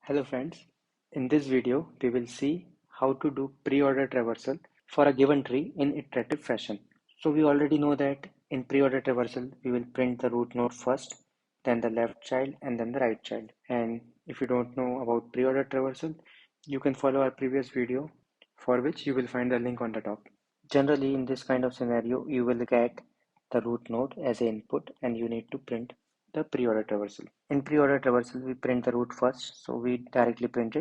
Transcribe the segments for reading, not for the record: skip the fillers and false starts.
Hello friends, in this video we will see how to do pre-order traversal for a given tree in iterative fashion. So we already know that in pre-order traversal we will print the root node first, then the left child and then the right child. And if you don't know about pre-order traversal, you can follow our previous video for which you will find the link on the top. Generally in this kind of scenario you will get the root node as an input and you need to print the pre-order traversal. In pre-order traversal, we print the root first, so we directly print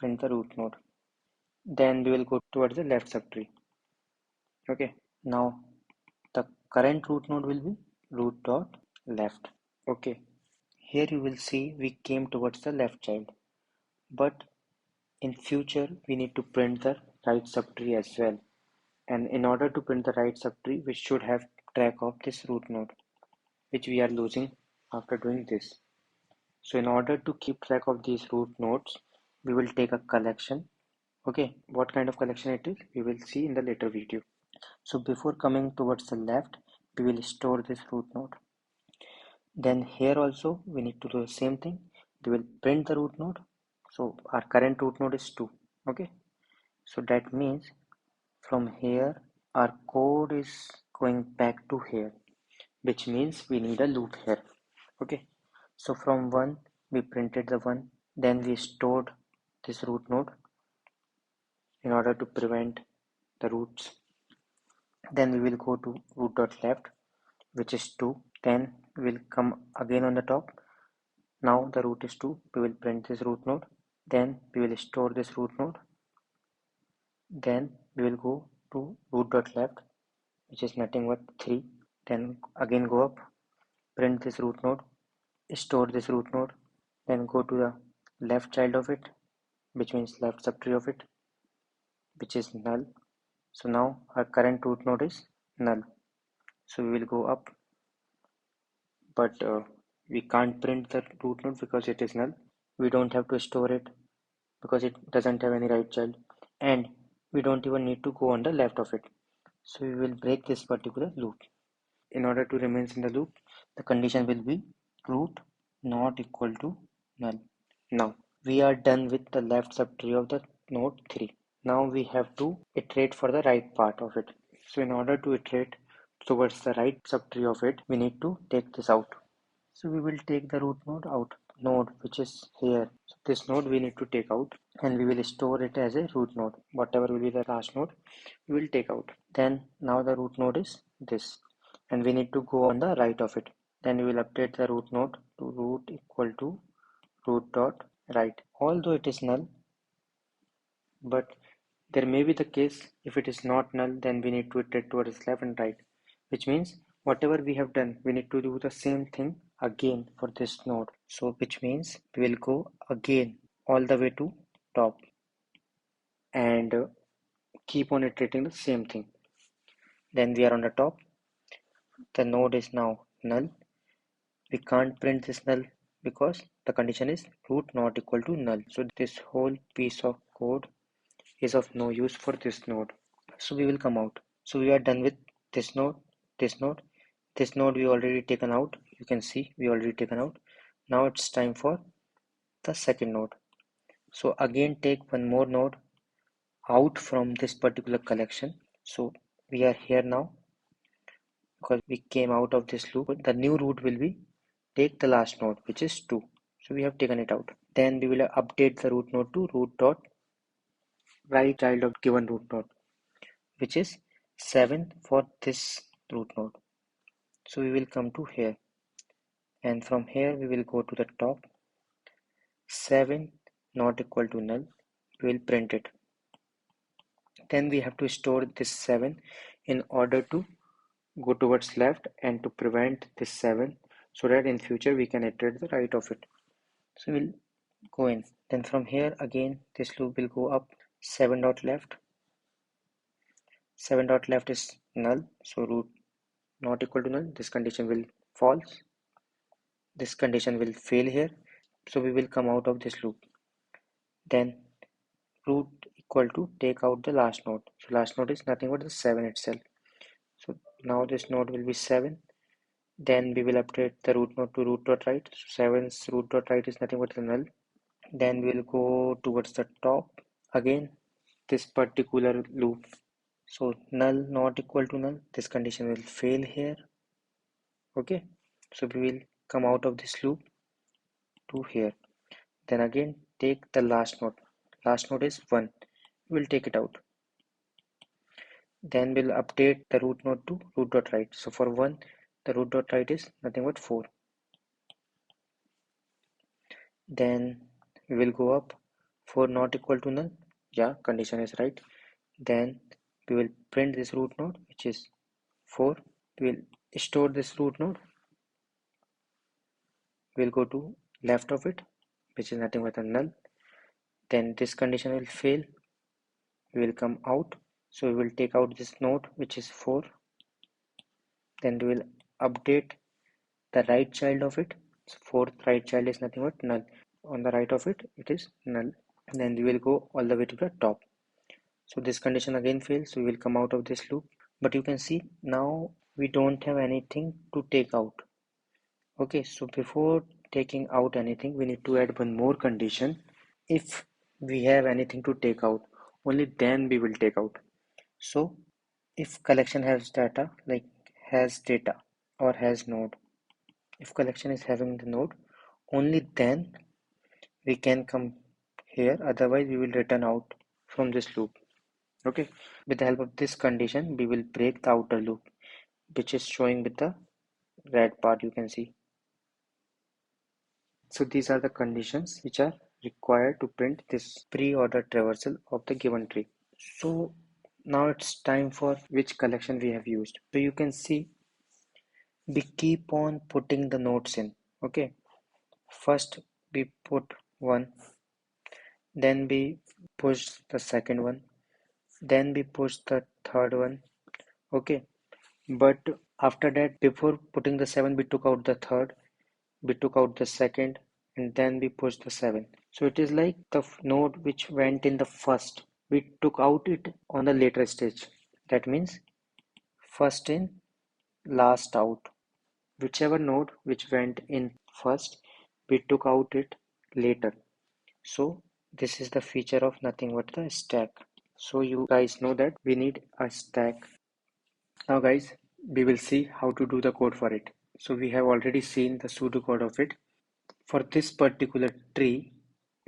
the root node. Then we will go towards the left subtree. Okay, now the current root node will be root dot left. Okay, here you will see we came towards the left child, but in future we need to print the right subtree as well. And in order to print the right subtree, we should have track of this root node, which we are losing after doing this. So in order to keep track of these root nodes, we will take a collection. Okay, what kind of collection it is, we will see in the later video. So before coming towards the left, we will store this root node. Then here also, we need to do the same thing. We will print the root node. So our current root node is 2. Okay, so that means from here, our code is going back to here, which means we need a loop here. Okay, so from 1 we printed the 1, then we stored this root node in order to prevent the roots. Then we will go to root dot left, which is 2. Then we will come again on the top. Now the root is 2. We will print this root node. Then we will store this root node. Then we will go to root dot left, which is nothing but 3. Then again go up, print this root node, store this root node, then go to the left child of it, which means left subtree of it, which is null. So now our current root node is null. So we will go up, but we can't print the root node because it is null. We don't have to store it because it doesn't have any right child, and we don't even need to go on the left of it. So we will break this particular loop. In order to remain in the loop, the condition will be root not equal to null. Now we are done with the left subtree of the node 3. Now we have to iterate for the right part of it. So in order to iterate towards the right subtree of it, we need to take this out. So we will take the root node out, node which is here. So this node we need to take out and we will store it as a root node. Whatever will be the last node, we will take out. Then now the root node is this and we need to go on the right of it. Then we will update the root node to root equal to root dot right. Although it is null, but there may be the case if it is not null, then we need to iterate towards left and right, which means whatever we have done, we need to do the same thing again for this node. So which means we will go again all the way to top and keep on iterating the same thing. Then we are on the top. The node is now null. We can't print this null because the condition is root not equal to null. So this whole piece of code is of no use for this node. So we will come out. So we are done with this node, this node, this node we already taken out. You can see we already taken out. Now it's time for the second node. So again take one more node out from this particular collection. So we are here now because we came out of this loop. The new root will be take the last node, which is 2. So we have taken it out. Then we will update the root node to root dot right child of given root node, which is 7 for this root node. So we will come to here and from here we will go to the top. 7 not equal to null, we will print it. Then we have to store this 7 in order to go towards left and to prevent this 7 so that in future we can iterate the right of it. So we'll go in. Then from here again this loop will go up. 7 dot left. 7 dot left is null, so root not equal to null. This condition will false. This condition will fail here, so we will come out of this loop. Then root equal to take out the last node. So last node is nothing but the 7 itself. So now this node will be 7. Then we will update the root node to root.write. So 7's root.write is nothing but the null. Then we'll go towards the top. Again, this particular loop. So null not equal to null. This condition will fail here. Okay. So we will come out of this loop to here. Then again take the last node. Last node is 1. We'll take it out. Then we'll update the root node to root.write. So for 1, the root.write is nothing but 4. Then we will go up. 4 not equal to null. Yeah, condition is right. Then we will print this root node, which is 4. We will store this root node. We will go to left of it, which is nothing but a null. Then this condition will fail. We will come out. So we will take out this node, which is 4. Then we will update the right child of it. So fourth right child is nothing but null. On the right of it, it is null. And then we will go all the way to the top. So this condition again fails. So we will come out of this loop. But you can see now we don't have anything to take out. Okay, so before taking out anything, we need to add one more condition. If we have anything to take out, only then we will take out. So if collection has data, like has data or has node, if collection is having the node, only then we can come here, otherwise we will return out from this loop. Okay, with the help of this condition, we will break the outer loop, which is showing with the red part, you can see. So these are the conditions which are required to print this pre-order traversal of the given tree. So now it's time for which collection we have used. So you can see we keep on putting the nodes in. Okay, first we put one, then we push the second one, then we push the third one. Okay, but after that, before putting the 7, we took out the third, we took out the second, and then we pushed the 7. So it is like the node which went in the first, we took out it on the later stage. That means first in, last out. Whichever node which went in first, we took out it later. So this is the feature of nothing but the stack. So you guys know that we need a stack. Now guys, we will see how to do the code for it. So we have already seen the pseudo code of it. For this particular tree,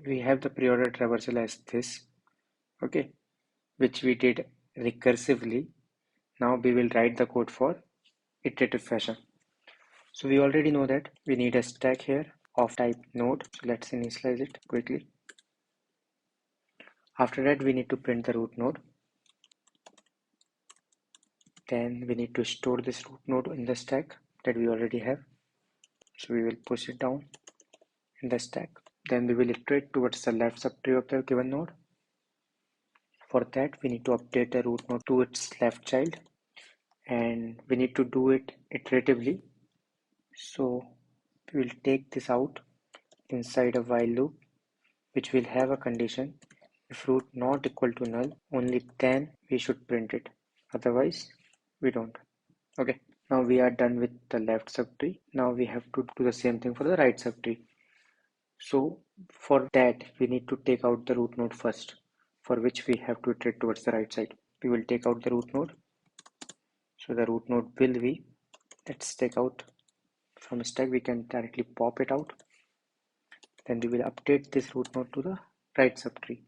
we have the preorder traversal as this, okay, which we did recursively. Now we will write the code for iterative fashion. So we already know that we need a stack here of type node. So let's initialize it quickly. After that, we need to print the root node. Then we need to store this root node in the stack that we already have. So we will push it down in the stack. Then we will iterate towards the left subtree of the given node. For that, we need to update the root node to its left child, and we need to do it iteratively. So we will take this out inside a while loop, which will have a condition. If root not equal to null, only then we should print it. Otherwise, we don't. Okay, now we are done with the left subtree. Now we have to do the same thing for the right subtree. So for that, we need to take out the root node first, for which we have to iterate towards the right side. We will take out the root node. So the root node will be, let's take out from stack, we can directly pop it out. Then we will update this root node to the right subtree,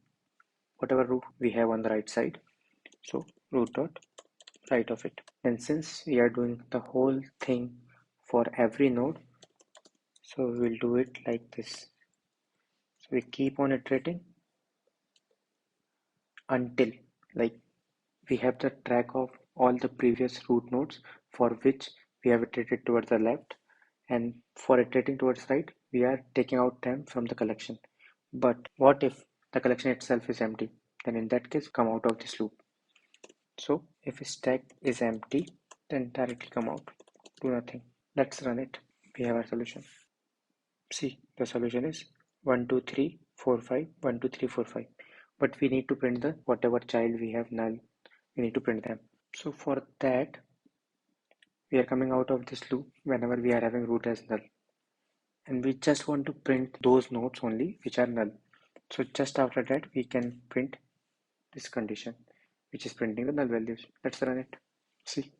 whatever root we have on the right side. So root dot right of it. And since we are doing the whole thing for every node, so we will do it like this. So we keep on iterating until like we have the track of all the previous root nodes for which we have iterated towards the left, and for iterating towards right, we are taking out them from the collection. But what if the collection itself is empty? Then in that case, come out of this loop. So if stack is empty, then directly come out, do nothing. Let's run it. We have our solution. See, the solution is 1 2 3 4 5 1 2 3 4 5, but we need to print the whatever child we have null, we need to print them. So for that, we are coming out of this loop whenever we are having root as null, and we just want to print those nodes only which are null. So just after that we can print this condition which is printing the null values. Let's run it. See.